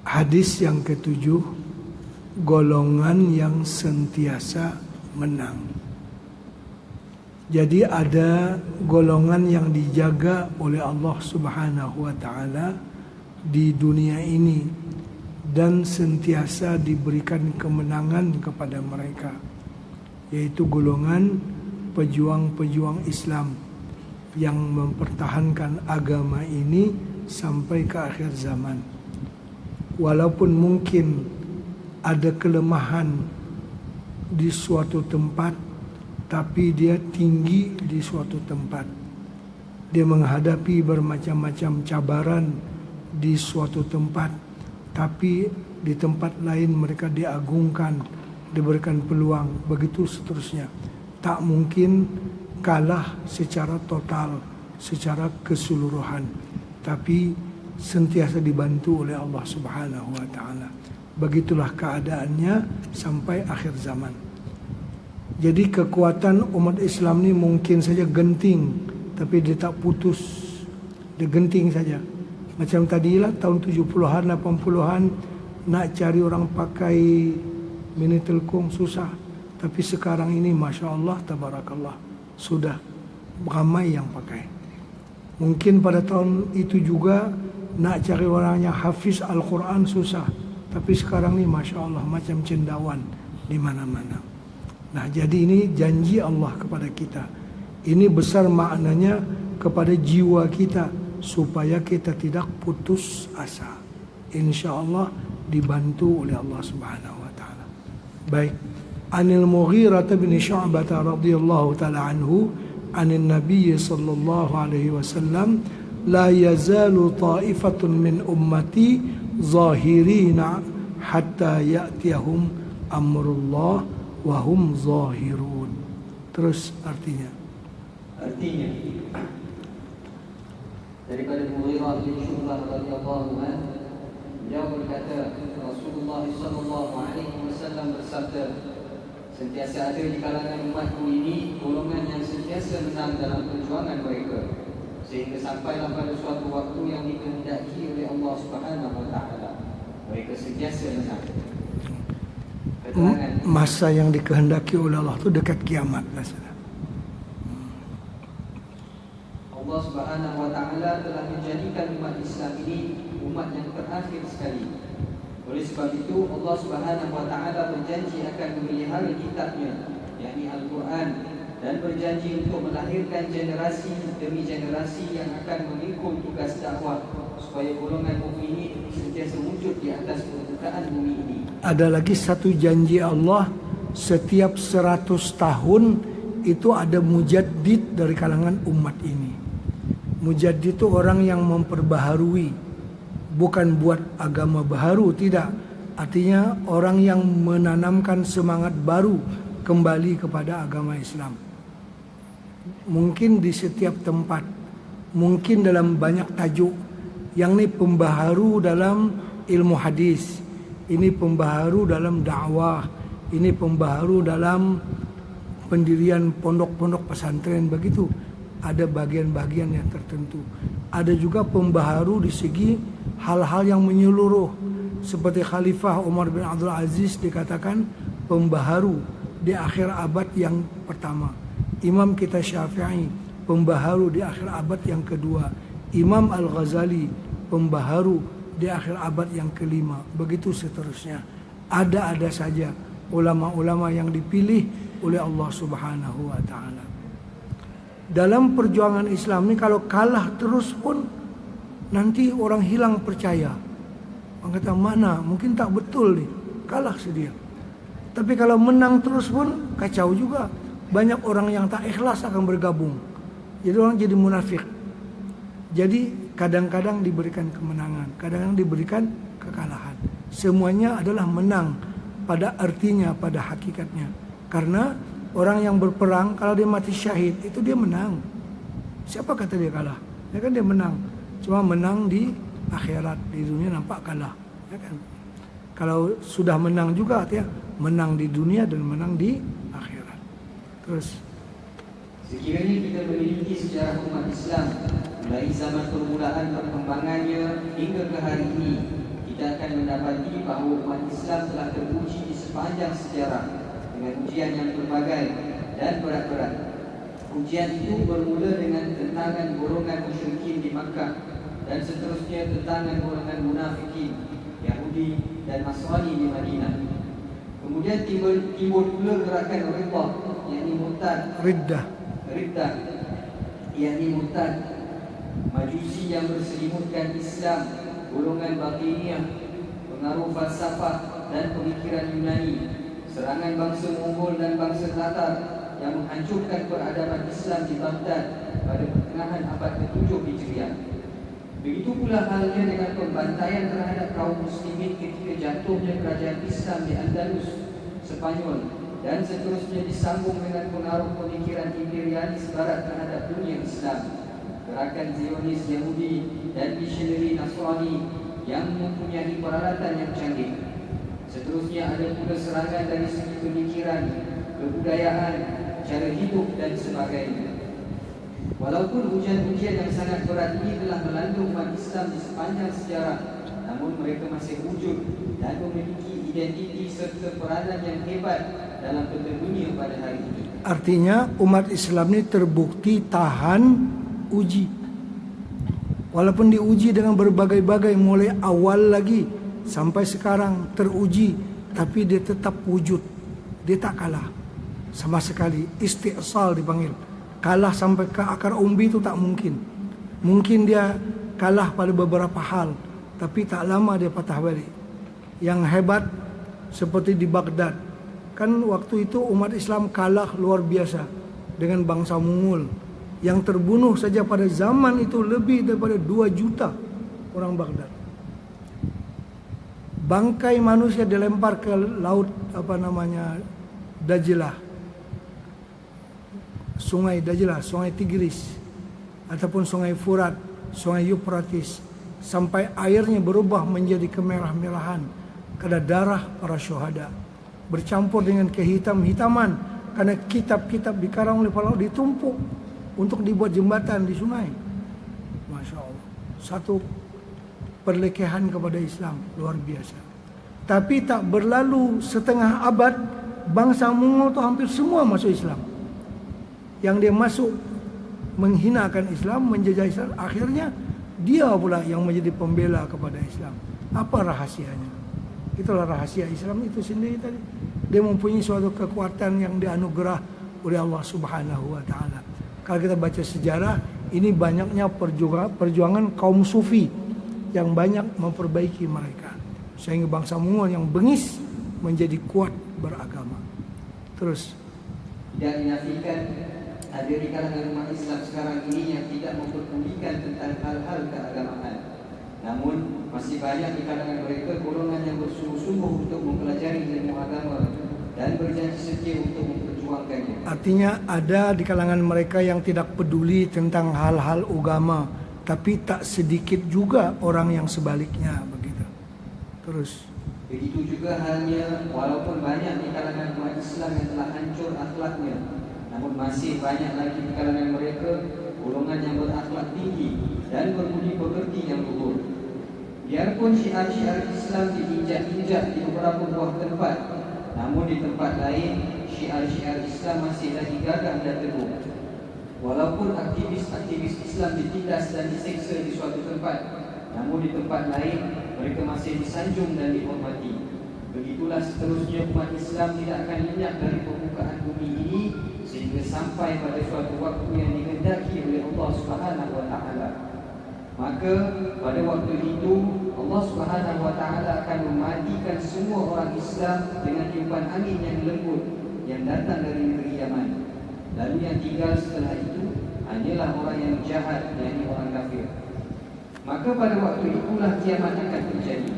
Hadis yang ketujuh, golongan yang sentiasa menang. Jadi ada golongan yang dijaga oleh Allah Subhanahu wa taala di dunia ini dan sentiasa diberikan kemenangan kepada mereka, yaitu golongan pejuang-pejuang Islam yang mempertahankan agama ini sampai ke akhir zaman. Walaupun mungkin ada kelemahan di suatu tempat, tapi dia tinggi di suatu tempat. Dia menghadapi bermacam-macam cabaran di suatu tempat, tapi di tempat lain mereka diagungkan, diberikan peluang, begitu seterusnya. Tak mungkin kalah secara total, secara keseluruhan, tapi sentiasa dibantu oleh Allah Subhanahu wa taala. Begitulah keadaannya sampai akhir zaman. Jadi kekuatan umat Islam ini mungkin saja genting, tapi dia tak putus. Dia genting saja. Macam tadilah tahun 70-an, 80-an nak cari orang pakai mini telkom susah. Tapi sekarang ini Masya Allah, Tabarakallah, sudah ramai yang pakai. Mungkin pada tahun itu juga nak cari orang yang hafiz Al-Quran susah. Tapi sekarang ni Masya Allah macam cendawan di mana-mana. Nah, jadi ini janji Allah kepada kita. Ini besar maknanya kepada jiwa kita, supaya kita tidak putus asa. Insya Allah dibantu oleh Allah Subhanahu wa taala. Baik. Anil Mughirah bin Syu'bah radhiyallahu taala anhu, anin Nabi sallallahu alaihi wasallam, la yazalu ta'ifatun min ummati zahirina hatta ya'tiyahum amrullah wa hum zahirun. Terus artinya daripada Mughirah bin Syu'bah radhiyallahu anhu, beliau berkata, Rasulullah sallallahu alaihi wasallam bersabda, sentiasa ada di kalangan umatku ini golongan yang sentiasa menang dalam perjuangan mereka, sehingga sampailah pada suatu waktu yang dikehendaki oleh Allah Subhanahu wa taala, mereka sentiasa menang. Masa yang dikehendaki oleh Allah itu dekat kiamat lah. Allah Subhanahu wa taala telah menjadikan umat Islam ini umat yang terakhir sekali. Oleh sebab itu Allah Subhanahu wa taala berjanji akan memelihara kitabnya, yakni Al-Quran, dan berjanji untuk melahirkan generasi demi generasi yang akan memikul tugas dakwah, supaya golongan mukminin sentiasa wujud di atas permukaan bumi ini. Ada lagi satu janji Allah, setiap 100 tahun itu ada mujaddid dari kalangan umat ini. Mujaddid itu orang yang memperbaharui, bukan buat agama baru, tidak. Artinya orang yang menanamkan semangat baru kembali kepada agama Islam. Mungkin di setiap tempat, mungkin dalam banyak tajuk. Yang ini pembaharu dalam ilmu hadis, ini pembaharu dalam dakwah, ini pembaharu dalam pendirian pondok-pondok pesantren, begitu. Ada bagian-bagian yang tertentu. Ada juga pembaharu di segi hal-hal yang menyeluruh, seperti Khalifah Umar bin Abdul Aziz dikatakan pembaharu di akhir abad yang pertama. Imam kita Syafi'i pembaharu di akhir abad yang kedua. Imam Al-Ghazali pembaharu di akhir abad yang kelima. Begitu seterusnya. Ada saja ulama-ulama yang dipilih oleh Allah Subhanahu wa taala. Dalam perjuangan Islam ini kalau kalah terus pun nanti orang hilang percaya. Orang kata mana? Mungkin tak betul nih. Kalah sedia. Tapi kalau menang terus pun kacau juga. Banyak orang yang tak ikhlas akan bergabung. Jadi orang jadi munafik. Jadi kadang-kadang diberikan kemenangan, kadang-kadang diberikan kekalahan. Semuanya adalah menang pada artinya, pada hakikatnya. Karena orang yang berperang kalau dia mati syahid itu dia menang. Siapa kata dia kalah? Ya kan dia menang. Cuma menang di akhirat, di dunia nampak kalah. Ya kan? Kalau sudah menang juga artinya menang di dunia dan menang di akhirat. Terus sekiranya kita memiliki sejarah umat Islam dari zaman permulaan perkembangannya hingga ke hari ini, kita akan mendapati bahawa umat Islam telah teruji di sepanjang sejarah dengan ujian yang berbagai dan berat-berat. Ujian itu bermula dengan tentangan golongan musyrikin di Makkah dan seterusnya tentangan golongan munafikin, Yahudi dan Nasrani di Madinah. Kemudian timbul pula gerakan Riddah, yakni murtad, Riddah, yakni murtad, Majusi yang berselimutkan Islam, golongan Batiniyah, pengaruh falsafah dan pemikiran Yunani, serangan bangsa Mongol dan bangsa Tatar yang menghancurkan peradaban Islam di Baghdad pada pertengahan abad ke-7 Hijriah. Begitu pula halnya dengan pembantaian terhadap kaum muslimin ketika jatuhnya kerajaan Islam di Andalus, Spanyol, dan seterusnya disambung dengan pengaruh pemikiran imperialis barat terhadap dunia Islam, gerakan Zionis Yahudi dan misioneri Nasrani yang mempunyai peralatan yang canggih. Seterusnya ada pula serangan dari segi pemikiran, kebudayaan, cara hidup dan sebagainya. Walaupun ujian-ujian yang sangat berat ini telah melanda umat Islam di sepanjang sejarah, namun mereka masih wujud dan memiliki identiti serta peranan yang hebat dalam peta dunia pada hari ini. Artinya umat Islam ini terbukti tahan uji. Walaupun diuji dengan berbagai-bagai, mulai awal lagi sampai sekarang teruji, tapi dia tetap wujud. Dia tak kalah sama sekali. Isti'sal dipanggil. Kalah sampai ke akar umbi itu tak mungkin. Mungkin dia kalah pada beberapa hal, tapi tak lama dia patah balik. Yang hebat seperti di Baghdad, kan waktu itu umat Islam kalah luar biasa dengan bangsa Mongol. Yang terbunuh saja pada zaman itu lebih daripada 2 juta orang Baghdad. Bangkai manusia dilempar ke laut Dajlah, Sungai Dajlah, Sungai Tigris, ataupun Sungai Furat, Sungai Euphrates, sampai airnya berubah menjadi kemerah-merahan karena darah para syuhada, bercampur dengan kehitam-hitaman karena kitab-kitab dikarang oleh para ulama ditumpuk untuk dibuat jembatan di sungai. Masya Allah, satu perlekehan kepada Islam luar biasa. Tapi tak berlalu setengah abad, bangsa Mongol itu hampir semua masuk Islam. Yang dia masuk menghinakan Islam, menjajah Islam, akhirnya dia pula yang menjadi pembela kepada Islam. Apa rahasianya? Itulah rahasia Islam itu sendiri tadi. Dia mempunyai suatu kekuatan yang dianugerah oleh Allah Subhanahu wa taala. Kalau kita baca sejarah, ini banyaknya perjuangan kaum sufi yang banyak memperbaiki mereka, sehingga bangsa Mongol yang bengis menjadi kuat beragama. Terus tidak dinafikan ada di kalangan umat Islam sekarang ini yang tidak memperdulikan tentang hal-hal keagamaan. Namun masih banyak di kalangan mereka golongan yang bersungguh-sungguh untuk mempelajari ilmu agama dan berjanji setia untuk memperjuangkannya. Artinya ada di kalangan mereka yang tidak peduli tentang hal-hal agama, tapi tak sedikit juga orang yang sebaliknya begitu. Terus begitu juga halnya, walaupun banyak di kalangan umat Islam yang telah hancur akhlaknya, namun masih banyak lagi di kalangan mereka golongan yang berakhlak tinggi dan berbudi pekerti yang luhur. Biarpun syiar-syiar Islam diinjak-injak di beberapa buah tempat, namun di tempat lain syiar-syiar Islam masih lagi gagah dan teguh. Walaupun aktivis-aktivis Islam ditindas dan diseksa di suatu tempat, namun di tempat lain mereka masih disanjung dan dihormati. Begitulah seterusnya umat Islam tidak akan lenyap dari permukaan bumi ini sehingga sampai pada suatu waktu yang dikehendaki oleh Allah Subhanahu wa taala. Maka pada waktu itu Allah Subhanahu wa taala akan mematikan semua orang Islam dengan tiupan angin yang lembut yang datang dari negeri Yaman. Lalu yang tinggal setelah itu hanyalah orang yang jahat, yakni orang kafir. Maka pada waktu itulah kiamat akan terjadi.